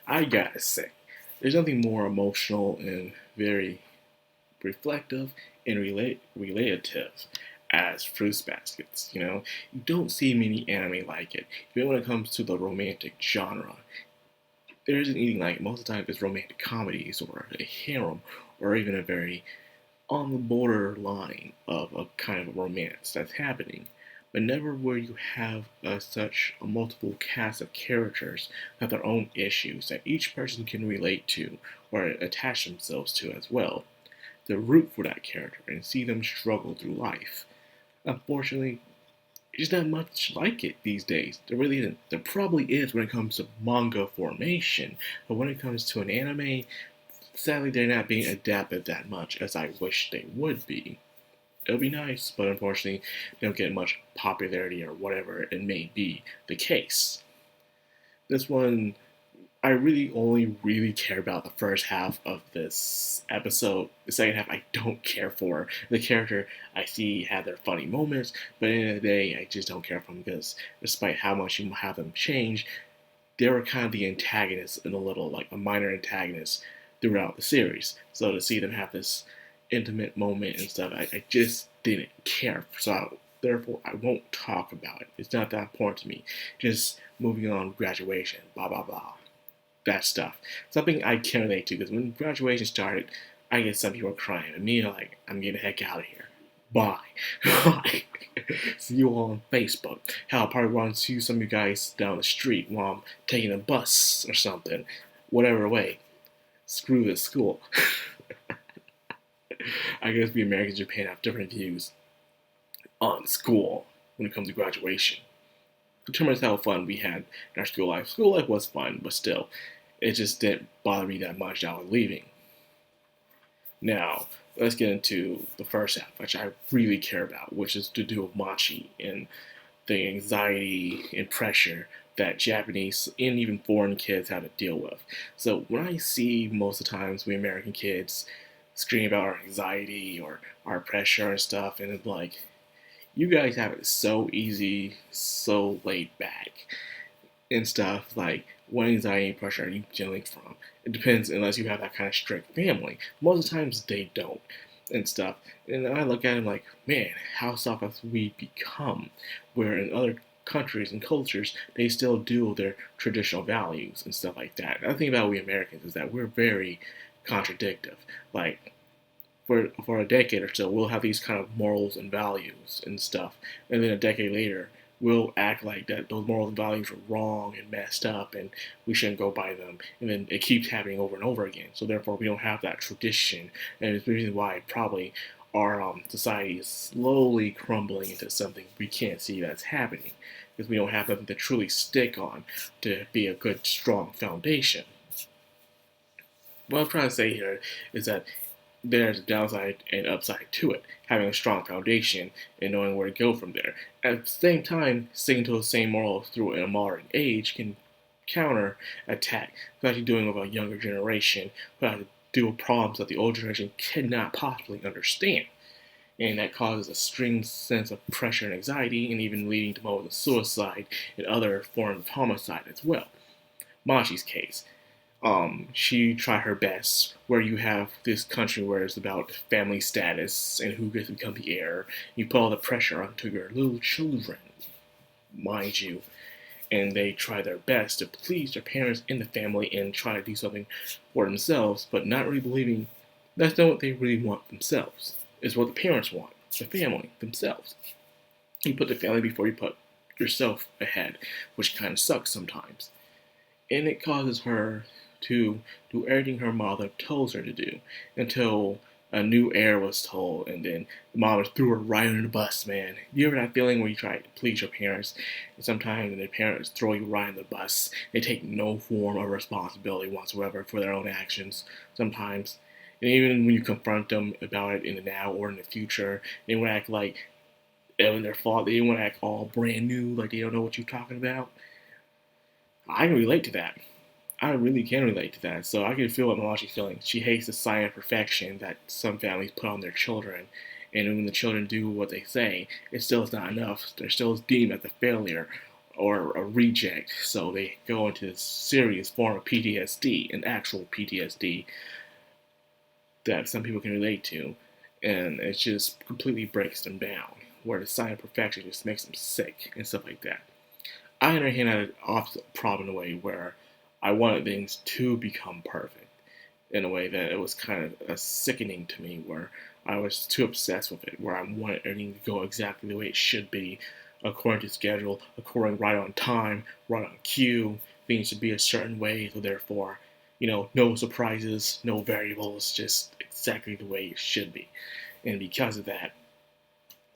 I gotta say, there's nothing more emotional and very reflective and relative as Fruits Baskets. You don't see many anime like it. Even when it comes to the romantic genre, there isn't anything like it. Most of the time, it's romantic comedies or a harem or even a very on the borderline of a kind of romance that's happening, but never where you have such a multiple cast of characters who have their own issues that each person can relate to or attach themselves to as well, to root for that character and see them struggle through life. Unfortunately, there's not much like it these days. There really isn't. There probably is when it comes to manga formation, but when it comes to an anime, sadly they're not being adapted that much as I wish they would be. It'll be nice, but unfortunately, they don't get much popularity or whatever it may be the case. This one, I really only really care about the first half of this episode. The second half, I don't care for. The character I see have their funny moments, but at the end of the day, I just don't care for them because despite how much you have them change, they were kind of the antagonists in a little, like a minor antagonist throughout the series. So to see them have this intimate moment and stuff, I just didn't care. Therefore, I won't talk about it. It's not that important to me. Just moving on, graduation, blah, blah, blah. That stuff. Something I can relate to because when graduation started, I get some people crying. And me, like, I'm getting the heck out of here. Bye. See you all on Facebook. Hell, I'll probably run into some of you guys down the street while I'm taking a bus or something. Whatever way. Screw this school. I guess we Americans in Japan have different views on school when it comes to graduation. Determines how fun we had in our school life. School life was fun, but still, it just didn't bother me that much that I was leaving. Now, let's get into the first half, which I really care about, which is to do with Machi and the anxiety and pressure that Japanese and even foreign kids have to deal with. So when I see most of the times we American kids scream about our anxiety or our pressure and stuff, and it's like, you guys have it so easy, so laid back and stuff. Like, what anxiety and pressure are you dealing from? It depends, unless you have that kind of strict family. Most of the times they don't and stuff. And I look at them like, man, how soft have we become? Where in other countries and cultures, they still do their traditional values and stuff like that. The thing about we Americans is that we're very contradictive. Like, for a decade or so, we'll have these kind of morals and values and stuff, and then a decade later, we'll act like that those morals and values are wrong and messed up, and we shouldn't go by them. And then it keeps happening over and over again. So therefore, we don't have that tradition, and it's the reason why probably our society is slowly crumbling into something we can't see that's happening because we don't have something to truly stick on to be a good, strong foundation. What I'm trying to say here is that there's a downside and upside to it, having a strong foundation and knowing where to go from there. At the same time, sticking to the same morals through a modern age can counter attack, especially doing with a younger generation who have to deal with problems that the old generation cannot possibly understand. And that causes a strange sense of pressure and anxiety, and even leading to moments of suicide and other forms of homicide as well. Machi's case, she tried her best, where you have this country where it's about family status and who gets to become the heir. You put all the pressure onto your little children, mind you, and they try their best to please their parents and the family and try to do something for themselves, but not really believing that's not what they really want themselves. It's what the parents want, the family, themselves. You put the family before you put yourself ahead, which kind of sucks sometimes. And it causes her to do everything her mother tells her to do until a new heir was told, and then the mom threw her right under the bus, man. You ever that feeling where you try to please your parents, and sometimes their parents throw you right under the bus? They take no form of responsibility whatsoever for their own actions sometimes. And even when you confront them about it in the now or in the future, they want to act like it was their fault. They want to act all brand new, like they don't know what you're talking about. I can relate to that. I really can relate to that. So I can feel what Malachi's feeling. She hates the sign of perfection that some families put on their children. And when the children do what they say, it still is not enough. They're still deemed as a failure or a reject, so they go into a serious form of PTSD, an actual PTSD that some people can relate to, and it just completely breaks them down, where the sign of perfection just makes them sick and stuff like that. I, on the other hand, had an opposite problem in a way where I wanted things to become perfect in a way that it was kind of sickening to me, where I was too obsessed with it, where I wanted everything to go exactly the way it should be, according to schedule, according right on time, right on cue. Things should be a certain way, so therefore, no surprises, no variables, just exactly the way it should be. And because of that,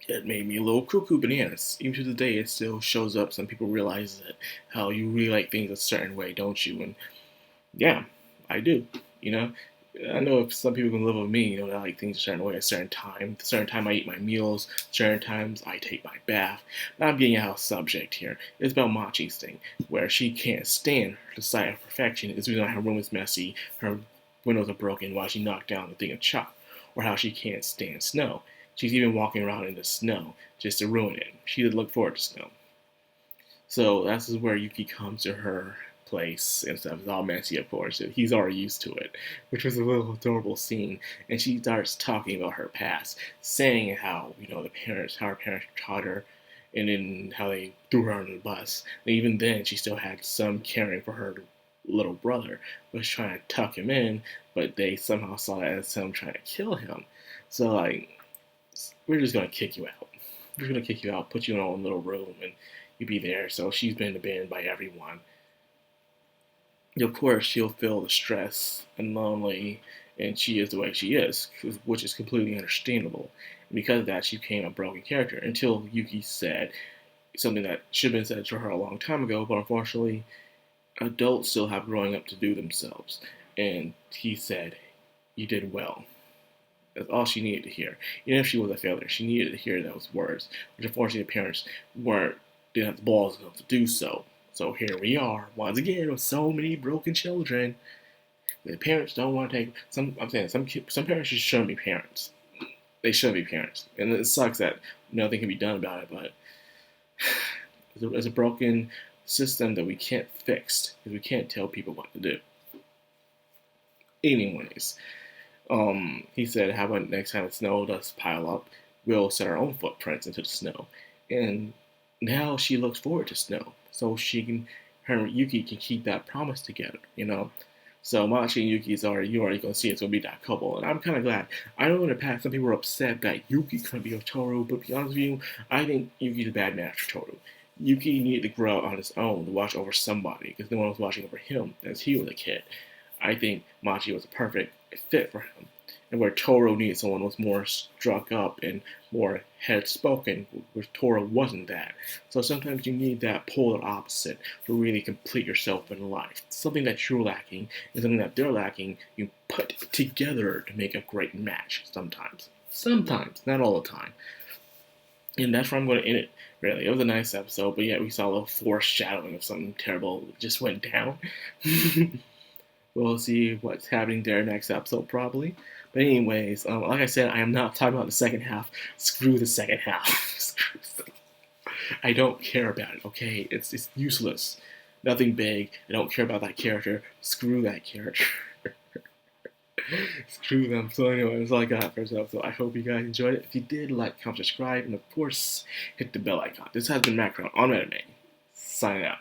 it made me a little cuckoo bananas. Even to this day, it still shows up. Some people realize that how you really like things a certain way, don't you? And yeah, I do. You know, I know if some people can live with me, I like things a certain way, a certain time. A certain time I eat my meals, certain times I take my bath. But I'm getting out of subject here. It's about Machi's thing, where she can't stand the sight of perfection. It's because her room is messy, her windows are broken while she knocked down the thing of chalk, or how she can't stand snow. She's even walking around in the snow just to ruin it. She doesn't look forward to snow. So that's where Yuki comes to her place and stuff. It's all messy, of course. He's already used to it, which was a little adorable scene. And she starts talking about her past, saying how how her parents taught her, and then how they threw her under the bus. And even then, she still had some caring for her little brother, was trying to tuck him in, but they somehow saw that as them trying to kill him. So we're just gonna kick you out. We're gonna kick you out, put you in our own little room, and you be there. So she's been abandoned by everyone. Of course, she'll feel the stress and lonely, and she is the way she is, which is completely understandable. And because of that, she became a broken character until Yuki said something that should have been said to her a long time ago, but unfortunately, adults still have growing up to do themselves. And he said, "You did well." That's all she needed to hear. Even if she was a failure, she needed to hear those words, which unfortunately the parents didn't have the balls enough to do so. So here we are, once again, with so many broken children. The parents don't want to take some. I'm saying some parents just shouldn't be parents. They shouldn't be parents, and it sucks that nothing can be done about it. But it's a broken system that we can't fix because we can't tell people what to do. Anyways, he said, "How about next time the snow does pile up, we'll set our own footprints into the snow." And now she looks forward to snow, so her and Yuki can keep that promise together, So Machi and Yuki you're already gonna see it's gonna be that couple, and I'm kind of glad. I know in the past some people were upset that Yuki couldn't be with Toru, but to be honest with you, I think Yuki's a bad match for Toru. Yuki needed to grow up on his own to watch over somebody because no one was watching over him as he was a kid. I think Machi was a perfect fit for him. And where Toru needed someone who was more struck up and more head-spoken, where Toru wasn't that. So sometimes you need that polar opposite to really complete yourself in life. Something that you're lacking and something that they're lacking, you put together to make a great match sometimes. Sometimes, not all the time. And that's where I'm going to end it, really. It was a nice episode, but yet we saw a little foreshadowing of something terrible that just went down. We'll see what's happening there next episode, probably. But anyways, like I said, I am not talking about the second half. Screw the second half. I don't care about it, okay? It's useless. Nothing big. I don't care about that character. Screw that character. Screw them. So anyway, that's all I got for this episode. I hope you guys enjoyed it. If you did, like, comment, subscribe, and of course, hit the bell icon. This has been Madcrownxox on Anime. Signing out.